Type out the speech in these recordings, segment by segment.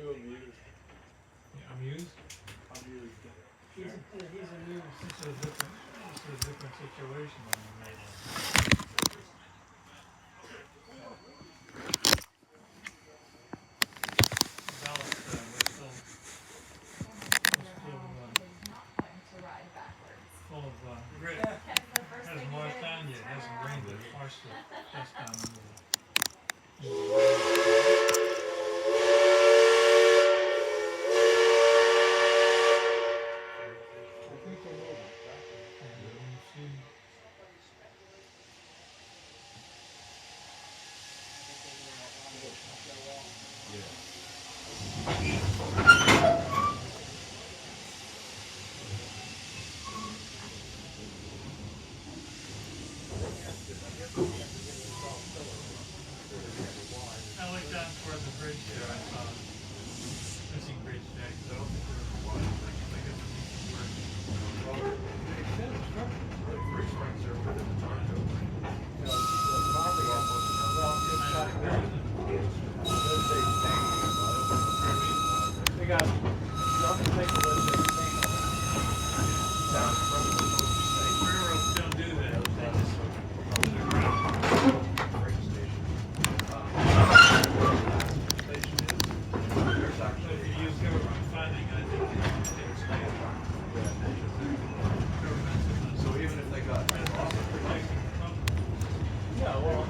too amused. Amused? Amused. He's amused. This is a different situation than the main one. Ballast, we're still full of grit. Hasn't washed down yet. Hasn't rained, but it's washed the dust down into the I looked down toward the bridge there. I saw missing bridge deck, so I don't think there was water. I guess it's decent work. Well, they extend the structure. The three springs are within the tornado. You know, the property almost, well, it's not good. Let's say tank. They got, don't take a let's say tank down in front of the motor station. Railroads don't do that. They just Freight station. Station is, there's so actually. if you use government funding, I think they expand government. So even if they got rid of it, Protecting the company. yeah, well,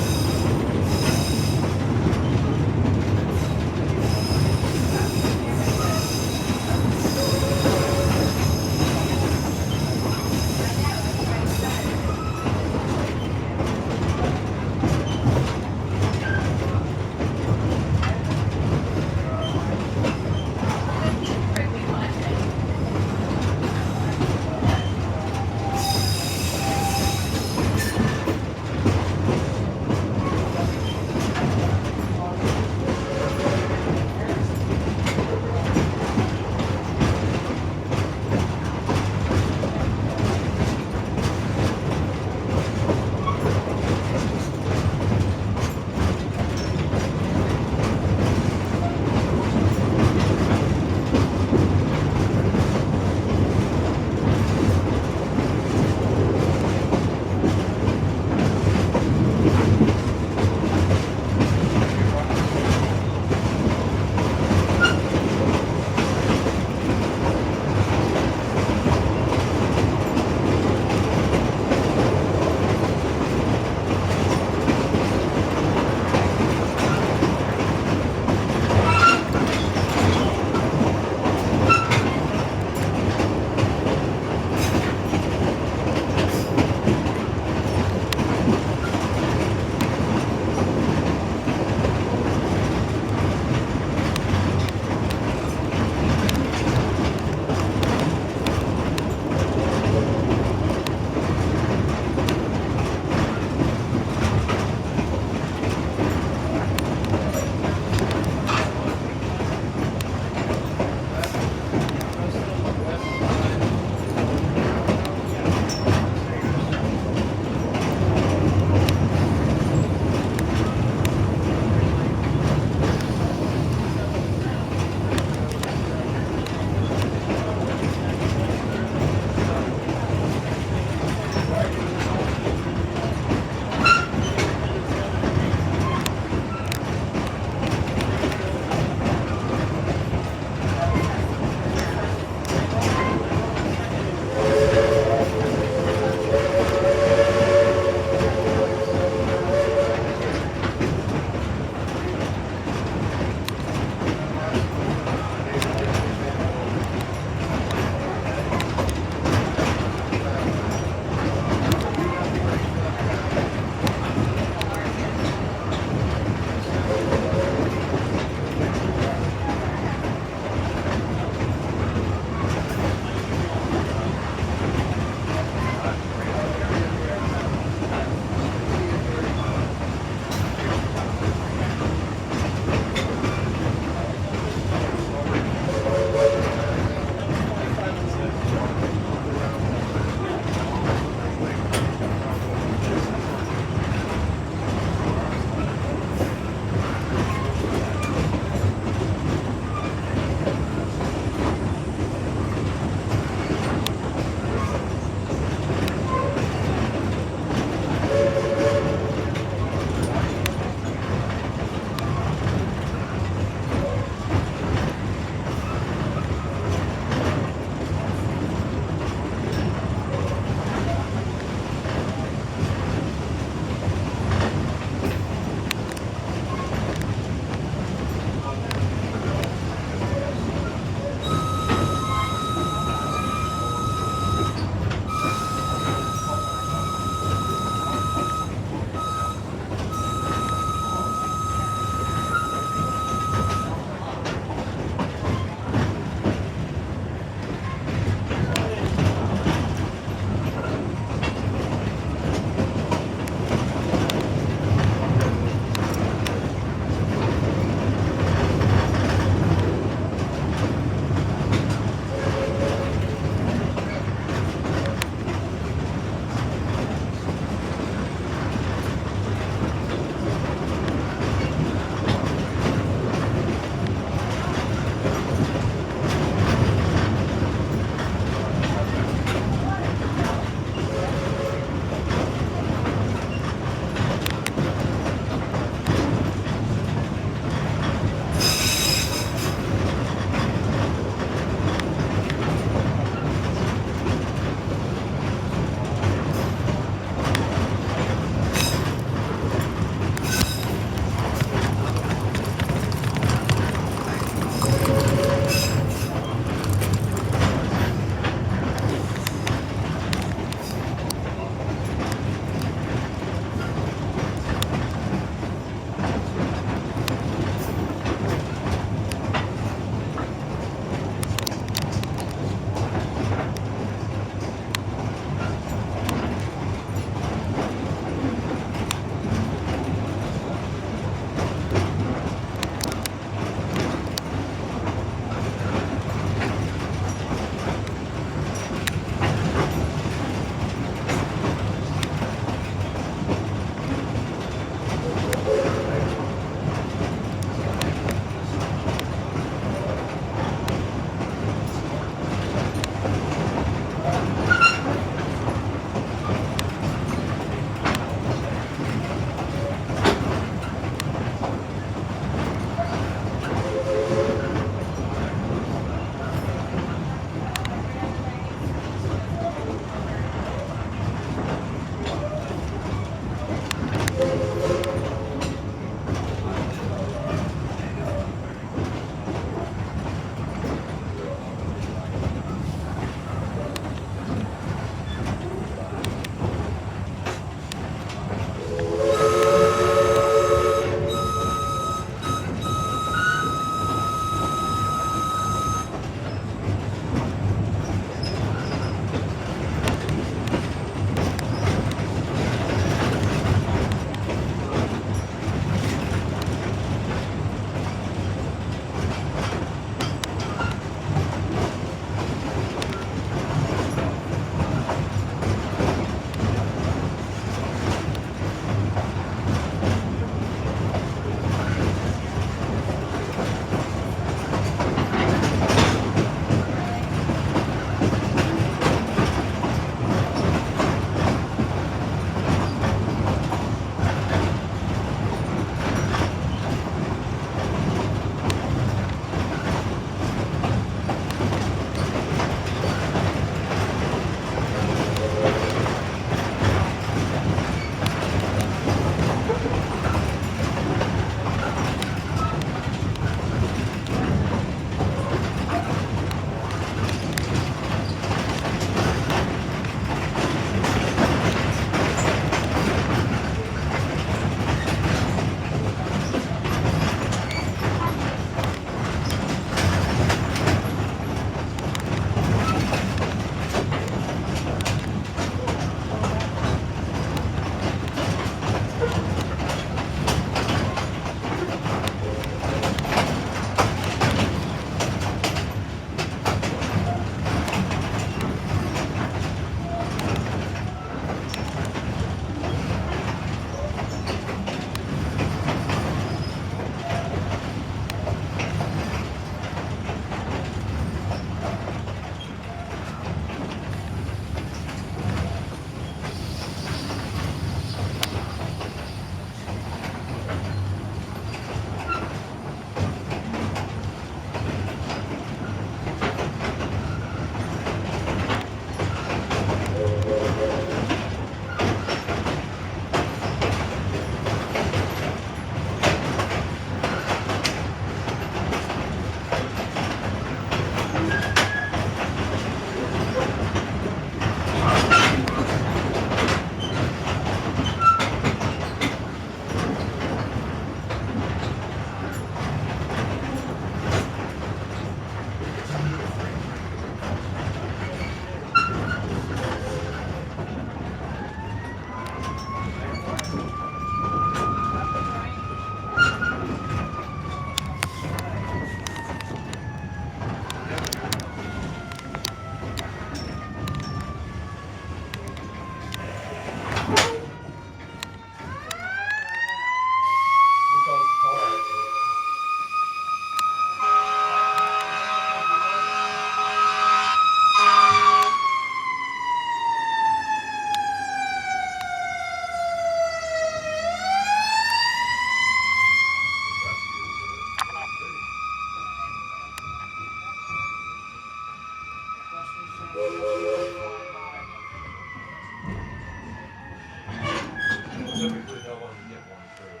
Typically, they'll only get one through.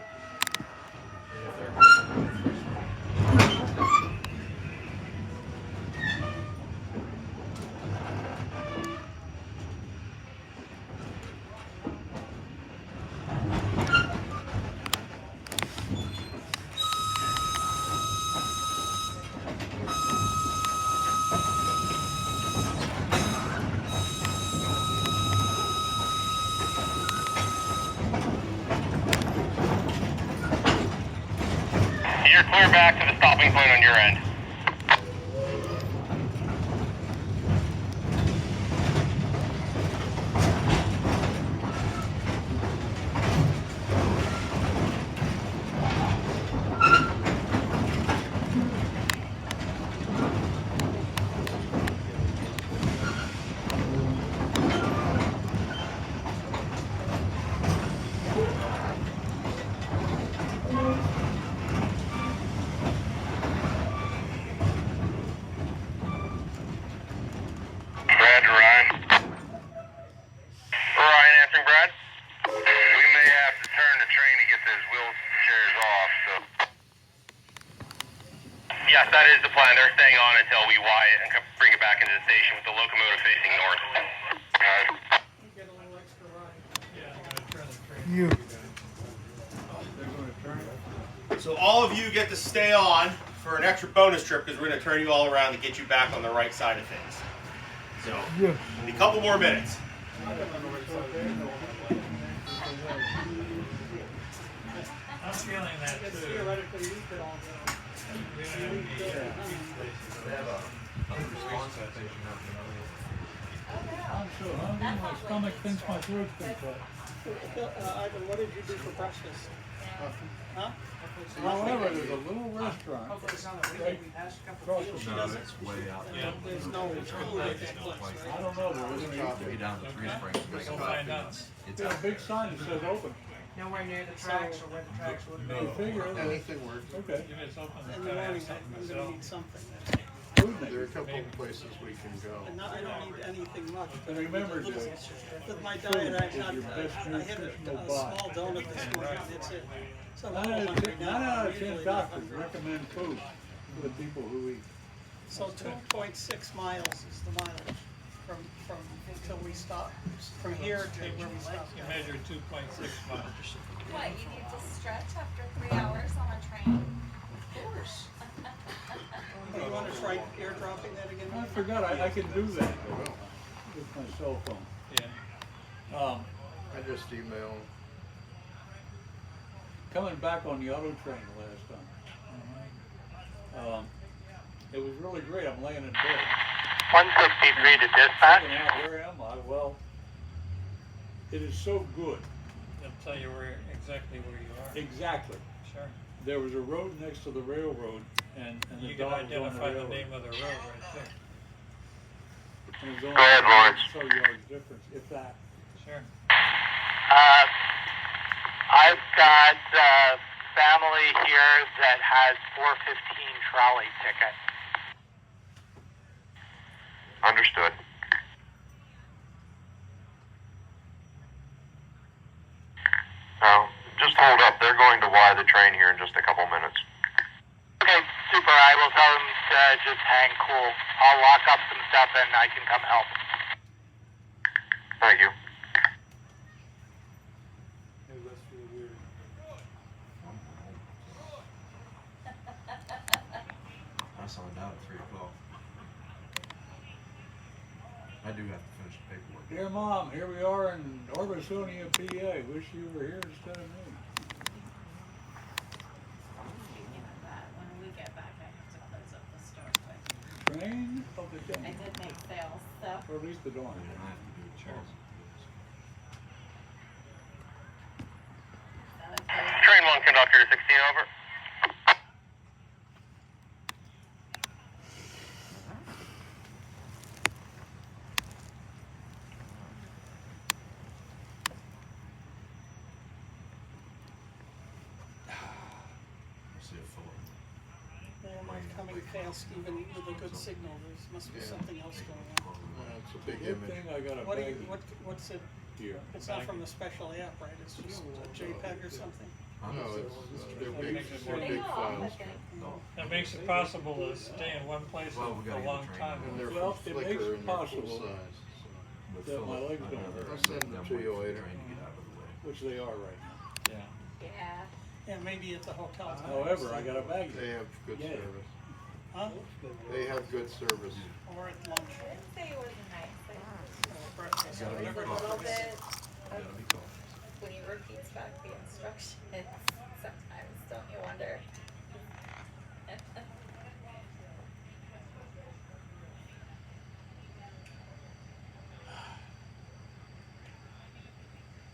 And if they're getting three springs. You're clear back to the stopping point on your end. Brad to Ryan. Ryan answering Brad. We may have to turn the train to get those wheelchairs off, so. Yes, that is the plan. They're staying on until we wire and bring it back into the station with the locomotive facing north. Yeah, I'm gonna turn the train. They're going to turn it. So all of you get to stay on for an extra bonus trip because we're going to turn you all around to get you back on the right side of things. So, a couple more minutes. I'm feeling that too. Theoretically, you could all go. We don't have any places. They have a response station up in I'm so hungry, my stomach thinks my throat's been cut. Ivan, what did you do for breakfast? Huh? However, there's a little restaurant Hopefully it's on the weekend. We passed a couple across of the No, street. that's way out there. Yeah. There's no food at that place, I right? don't know, but we're gonna Be down to Three Springs, make a We'll find copy. out. It's get a out big there. sign that says open. Nowhere near the tracks or where the tracks would be. You figure it. Anything works. Okay. If it's open, In we've the gotta have morning, something I'm to gonna sell. need something. Food There are a makers. couple of places we can go. And not, I don't need anything much. And remember, Jay, With my diet, I had your best I had nutritional a buy. small donut this morning, that's it. So I'm a 9 little out of hungry 10, now. 9 out I'm of 10 usually not doctors hungry. recommend food for the people who eat. So 2.6 miles is the mileage from until we stop, from here to where we stop. You measure 2.6 miles. What, you need to stretch after 3 hours on a train? Of course. Do you wanna try airdropping that again? I forgot, I can do that with my cell phone. Yeah. I just emailed. Coming back on the auto train last time. It was really great. I'm laying in bed. 163 to dispatch. Figuring out where am I? Well, it is so good. They'll tell you exactly where you are. Exactly. Sure. There was a road next to the railroad, and the You can dog was on the identify the railroad. name of the road right there. And it was only Go ahead, Lawrence. so yards difference, if that. Sure. I've got family here that has 415 trolley ticket. Understood. Now, just hold up. They're going to Y the train here in just a couple minutes. Okay, super. I will tell them to just hang cool. I'll lock up some stuff and I can come help. Thank you. Maybe that's really weird. I signed out at 3 o'clock. I do have to finish the paperwork. Dear Mom, here we are in Orbisonia, PA. Wish you were here instead of me. Speaking of that, when we get back, I have to close up the store quick. Train of the I day. did make sales, so. Or at least the dawn. And I have to do a Charles. Train 1 conductor to 16 over. See a Philip. Well, my coming fast even with a good signal. There must be Yeah. something else going on. It's a big Good image. thing I got a What do you, baggie what's it? here. It's not from the special app, right? It's just a JPEG or something? No, it's, they're big, they're Pretty big off, I files. think. That makes it possible to stay in one place for a long time. And they're Well, from it makes Flickr it and they're full possible size. that my legs don't I'll hurt, send them to you later. which they are right now. Yeah. Yeah. Yeah, maybe at the hotel. However, I got a baggie. They have good Yeah. service. Huh? They have good service. Or at lunch, I didn't say it wasn't nice. or breakfast, or There's whatever. a little it is. bit of, when he repeats back the instructions, sometimes, don't you wonder?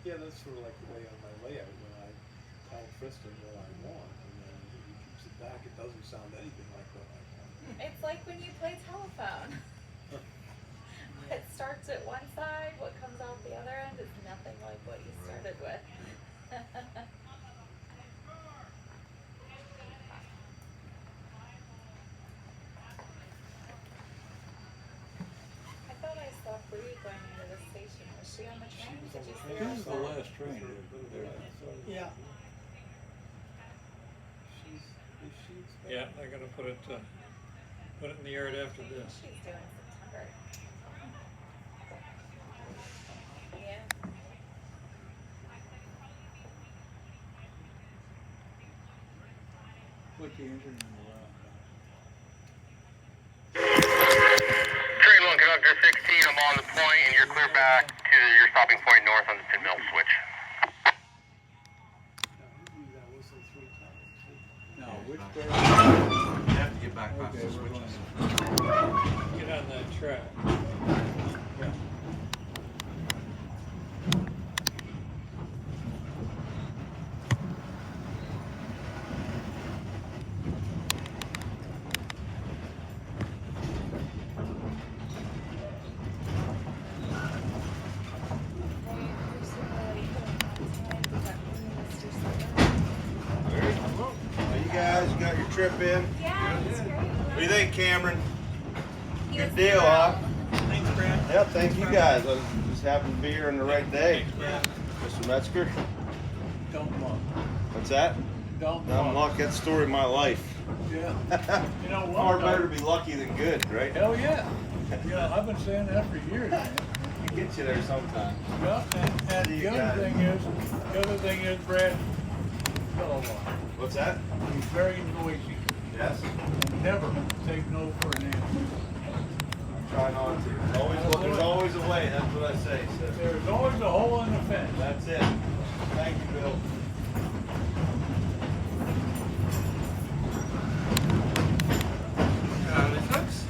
Yeah, that's sort of like the way on my layout when I tell Tristan what I want, and then he keeps it back. It doesn't sound anything like what I want. It's like when you play telephone. What starts at one side, what comes out the other end is nothing like what you started with. I thought I saw Bree going into the station. Was she on the train? Did you see her? This is the last train there. Yeah, Yeah, they're gonna put it in the yard after this. She's doing September. Yeah. Put the engine in the loud. Train 1, Conductor 16, I'm on the point, and you're clear back to your stopping point north on the 10 mil switch. That whistle 3 times. Now, which way? You have to get back past Okay, the we're switches. going. Get on that track. Yeah. You guys got your trip in? Yeah, it's great. What do you think, Cameron? He Good was deal, huh? thanks, Brad. Yeah, thank you guys. I just happened to be here on the right day. Yeah. Mr. Metzger, Dump luck. what's that? Dump Dumb luck. luck, that's the story of my life. Yeah. You know what? Far better to be lucky than good, right? Hell yeah. Yeah, I've been saying that for years, man. Can get you there sometime. Yeah, and See you the guys. other thing is, Brad, fellow one. What's that? He's very noisy Yes? and never take no for an answer. Try not to. There's always a way, that's what I say. So. There's always a hole in the fence. That's it. Thank you, Bill. Howdy, folks.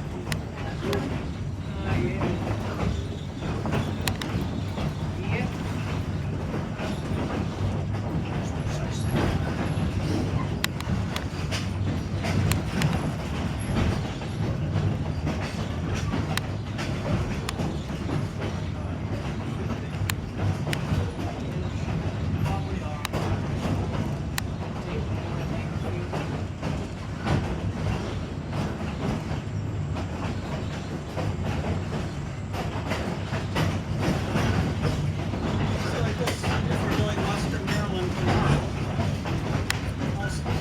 So I guess if we're doing Western Maryland tomorrow,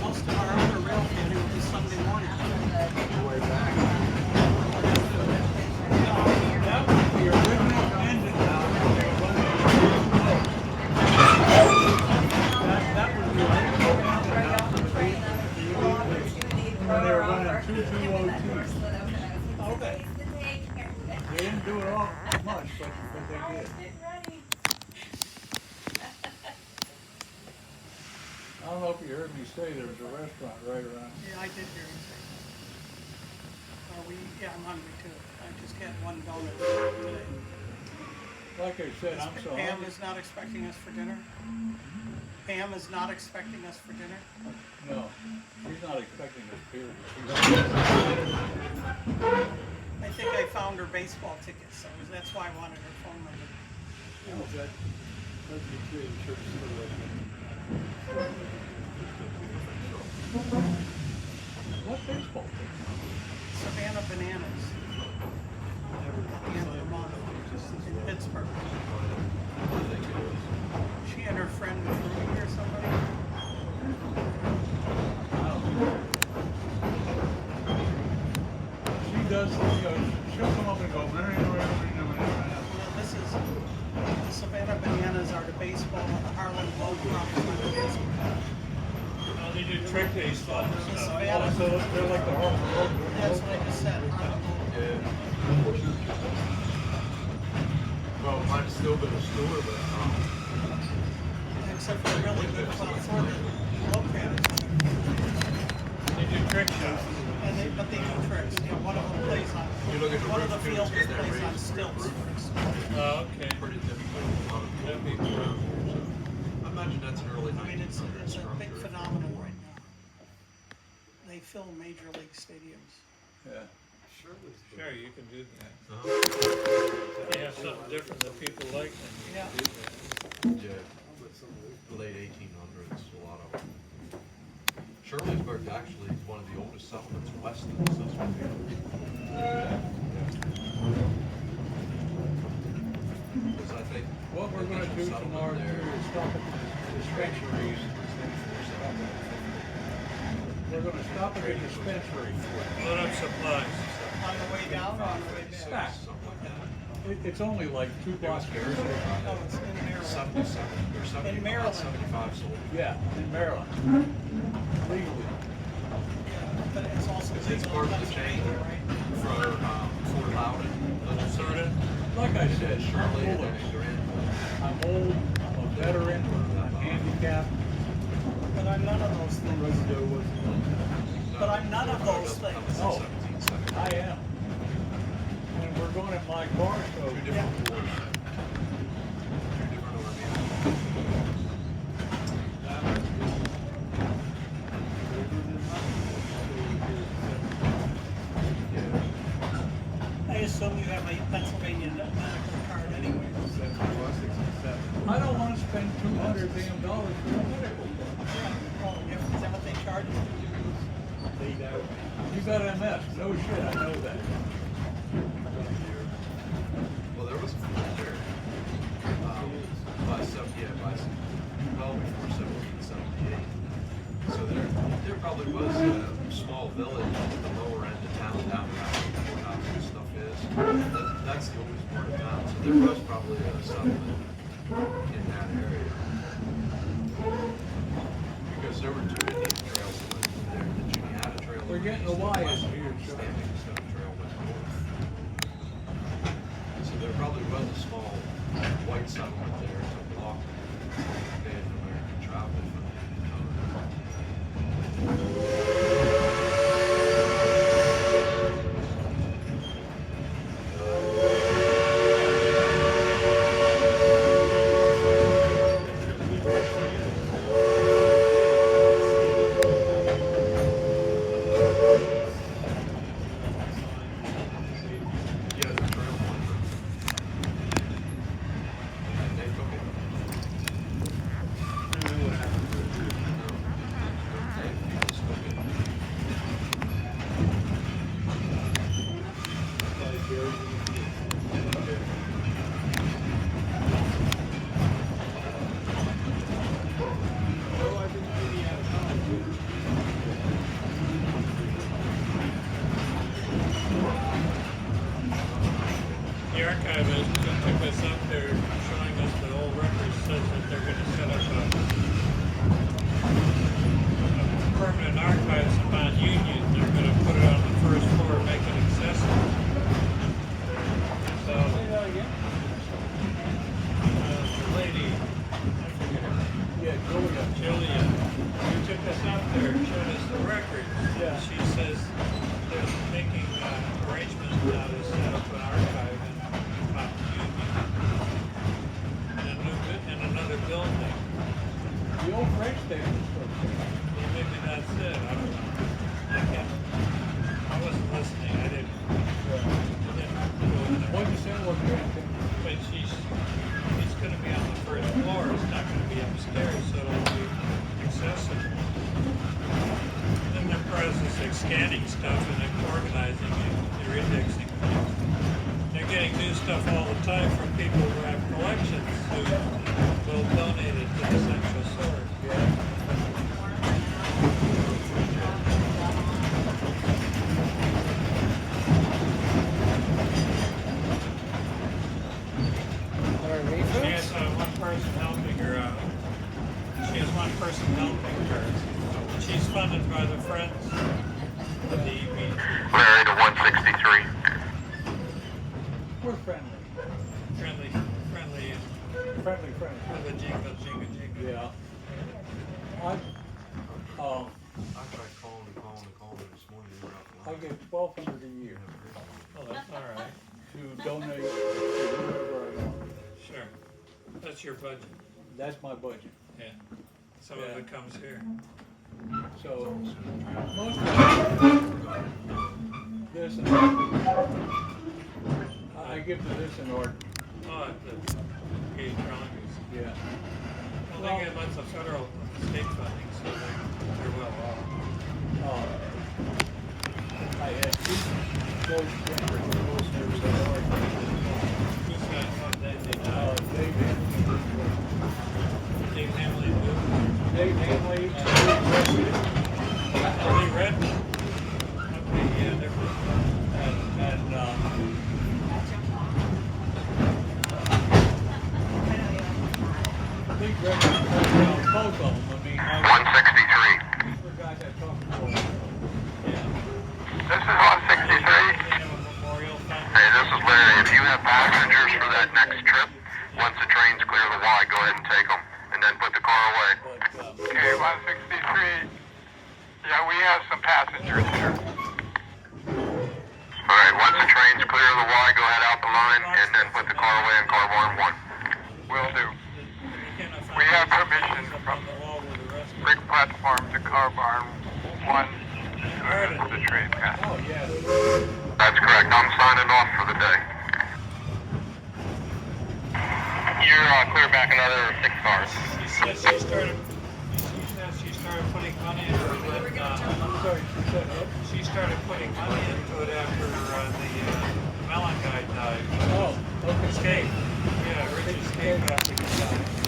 most of our other rail caddy will be Sunday morning. That was the original engine now. That was the original engine now for the when they were running 2202. Okay. They didn't do it all much, but they did. I don't know if you heard me say there was a restaurant right around here. Yeah, I did hear you say. I'm hungry too. I just had one donut today. Like I said, I'm so Pam hungry. is not expecting us for dinner? Pam is not expecting us for dinner? No, she's not expecting this period. I think I found her baseball tickets, so that's why I wanted her phone number. That's the tree, church. What baseball team? Savannah Bananas. At the end of the month, in Pittsburgh. She and her friend was Ruby or somebody. She does, she'll come up and go, Well, this is, the Savannah Bananas are the baseball, the Harlem Globetrotters are the baseball. Oh, they do trick baseball and The stuff. Savannah, so they're like the Harlem that's what I just said, Harlem Globetrotters. Well, mine's still been a store, but, Except for really good California Globetrotters. They do trick shots. But they do tricks. You know, one of them plays on, you look at the one of the roof, too, fields it's got that plays on raised stilts, roof. for instance. Oh, okay. Pretty difficult. A lot of That'd be people cool. around here, so. I imagine that's an early I mean, it's 1900s a big structure. phenomenon right now. They fill major league stadiums. Yeah. Sure, you can do that. Uh-huh. If you have something different that people like, then you Yeah. can do that. Yeah, late 1800s, a lot of them. Shirleysburg actually is one of the oldest settlements west of the Susquehanna. Because I think What we're gonna do tomorrow too is stop at the dispensaries. We're gonna stop at the dispensary. Load up supplies. On the way down or on the way back? Back. something like that. It's only like 2 blocks here. Oh, it's in Maryland. 77 or 70, In Maryland. 75 sold. Yeah, in Maryland. Legally. But it's also It's legal part in of the chain Pennsylvania, right? for Fort Loudon, Minnesota. Like I and said, then Shirley I'm and old. then Granville. I'm old, I'm a veteran, I'm handicapped. But I'm none of those things. But I'm none of those things. Oh. I am. And we're going in my car, so. Two different wars. Two different armies. Yeah. I assume you have a Pennsylvania medical card anyway. I don't wanna spend $200 damn dollars for a medical. Oh, is that what they charge you? You got MS, no shit, I know that. Well, there was a flood there. Well before 1778. So there probably was a small village at the lower end of town, down where the courthouse and stuff is. That's the oldest part of town. So there was probably a settlement in that area. Because there were 2 Indian trails that went through there. The Juniata Trail. We're getting a Y in here, so. Standing Stone Trail went north. So there probably was a small white settlement there to block Native American travel from Yeah, the trail went and they took it. The archivist took us up there showing us the old records, says that they're gonna set up a permanent archives in Mount Union. They're gonna put it on the first floor, make it accessible. So, the lady, I forget her name, Yeah, Julia, who took us up there and showed us the records. Yeah. She says they're making arrangements now to set up an archive in Mount Union in another building. stuff all the time from people who have collections who will donate it to the central source. She has one person helping her out. She has one person helping her. She's funded by the Friends of the EBT. Larry to 163. We're friendly. Friendly Friendly. with a jingle. Yeah. I tried calling this morning. You were out the I line. get $1,200 a year Oh, that's all right. to donate to whoever I want. Sure. That's your budget. That's my budget. Yeah. Some of it comes here. So most of this and I give to this in order. Oh, the electronics. Yeah. Well, they get lots of federal state funding, so they're well off. I had two close friends who listeners that are Who's got what they Dave Dave Hanley. Hamley who? Dave Hanley and Oh, Lee Redmond. Okay, yeah, they're Dave Redmond, both of them. I mean, 163. these were guys I talked to. This is 163. Memorial Fund. Hey, this is Larry. If you have passengers for that next trip, once the trains clear the Y, go ahead and take them, and then put the car away. Okay, 163. Yeah, we have some passengers here. All right, once the trains clear the Y, go ahead out the line, and then put the car away in car barn 1. Will do. We have permission from Brick Platform to Car Barn 1 to the train path. Oh, yeah. That's correct. I'm signing off for the day. You're clear back another 6 cars. She said she started putting money into it. I'm sorry, she said what? She started putting money into it after the Mellon guy died. Oh, okay. Escape. Yeah, Rich escaped after he died.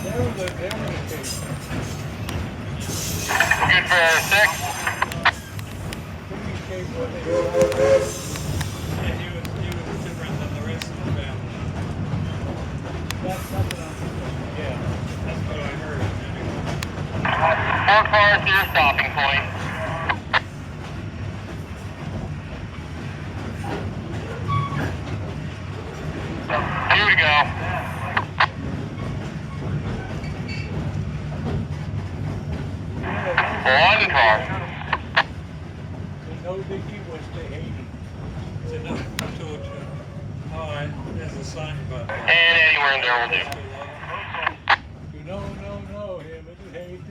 There was a case. Good for 6. Didn't escape when they Yeah, he was different than the rest of the family. That's something yeah. That's what I heard. Anyway. 4 cars to your stopping point. Here we go. One car. The no dicky was to Haiti. It's enough to oh, there's a sign about that. And anywhere in there will do. You no, him, it's Haiti.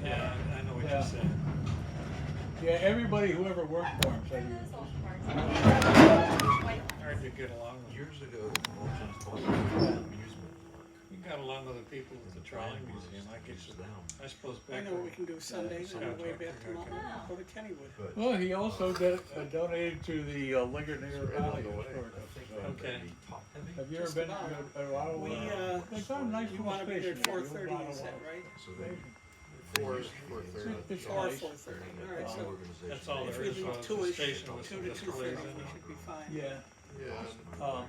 Yeah, I know what Yeah. you're saying. Yeah, everybody who ever worked for him said he was. Hard to get along with. Years ago, the promotions bought amusement. You got along with the people at the trolley museum. I suppose I back know what we can do Sundays on the way back to Mountain, go to Kennywood. Well, he also donated to the Ligonier Valley Historical Society. Okay. Have you ever been to a lot of We, they got a nice you little wanna be there at station 4:30, you said, right? So they It's Or nice. 4:30, all right, so That's all if there we is. leave The two-ish, station was 2 to just 2:30, closing. we should be fine. Yeah. Yeah,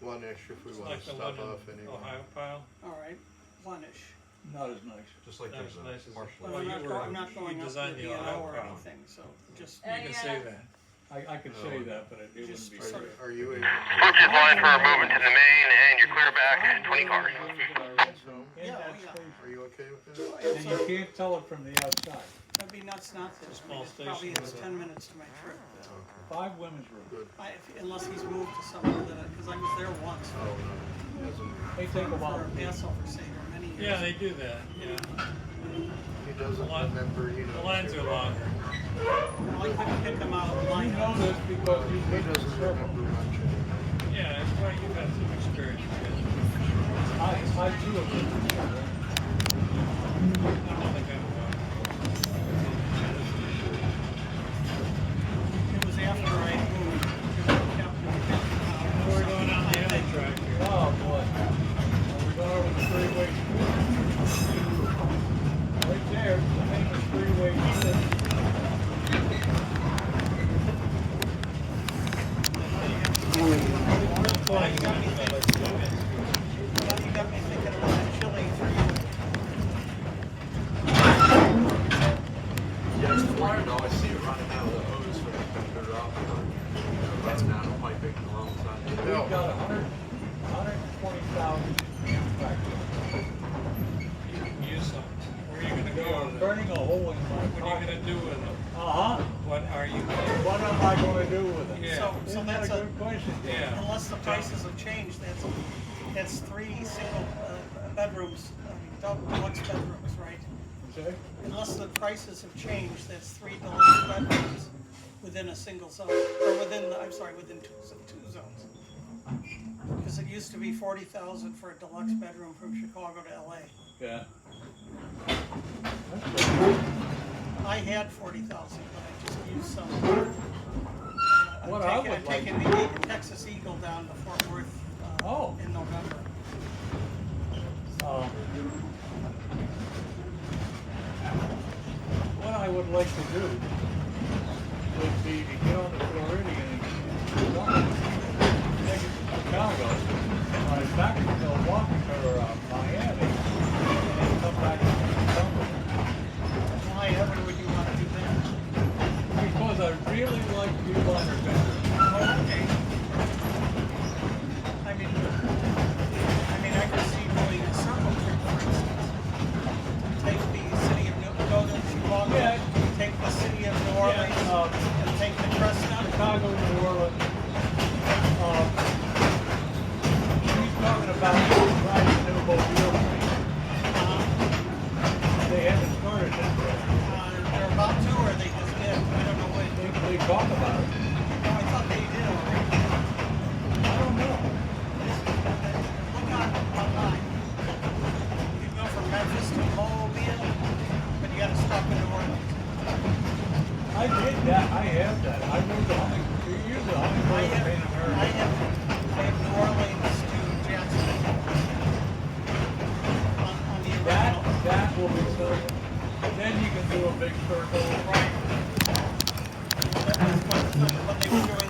one extra if we It's want like to the stop one off in anyway. Ohio pile. All right, 1-ish. Not as nice. Just like Not there's as nice as a partial. Well, Well, I'm you not, were- I'm not you going up to designed be the an Ohio hour or pile. anything, so just, You can say that. I can say that, but it wouldn't be Just- fair. Are you able? Switch is line for a movement to the main, and you're clear back 20 cars. In Yeah, that oh, yeah. station. Are you okay with that? And you can't tell it from the outside. That'd be nuts not to. I small mean, it probably station. is 10 minutes to my trip. 5 women's rooms. Unless he's moved to somewhere because I was there once. They take a For while. a Passover Seder many years. Yeah, they do that. Yeah. He doesn't remember, you know. The lines are longer. Well, I couldn't pick them out of the You lineup. know this because you He went to the doesn't circle. remember much. Yeah, it's why you've had some experience. with it. I too have been to the circle. I'm only got one. It was after I moved. Because I kept Now you got me thinking about that chili for you. Yeah, it's flying. I always see it running out of the hose when they put it up. Running out of piping alongside the We've got 120,000 back there. You can use them. Where are you gonna They go are with them? burning a hole in my What are you pocket. gonna do with them? Uh-huh. What are you gonna? What am I gonna do with it? Yeah. So Isn't that's that a a, good question? Yeah. unless the prices have changed, that's 3 single bedrooms, deluxe bedrooms, right? Okay. Unless the prices have changed, that's 3 deluxe bedrooms within a single zone, or within two zones. Because it used to be 40,000 for a deluxe bedroom from Chicago to LA. Yeah. I had 40,000, but I just used some. What I I'm would like taking the Texas Eagle down to Fort Worth Oh. in November. What I would like to do would be to get on the Floridian and take it to Chicago, back to Milwaukee or Miami, and then come back to Chicago. Why ever would you want to do that? Because I really like Viewliner better. Okay. I could see doing a circle trip, for instance. Take the city of go to Chicago, Yeah. take the city of New Orleans, and take the crest down. Chicago, New Orleans. She's talking about trying to do Mobile Street. They haven't started that yet. They're about to, or they just did. I don't know when. They talk about it. No, I thought they did already. I don't know. Look online. You can go from Memphis to Mobile, but you got to stop in New Orleans. I did that. I have that. I moved to Huntington. You use the Huntington I Pan American. have New Orleans to Jacksonville on the original. That will be so. Then you can do a big circle. That was what they were doing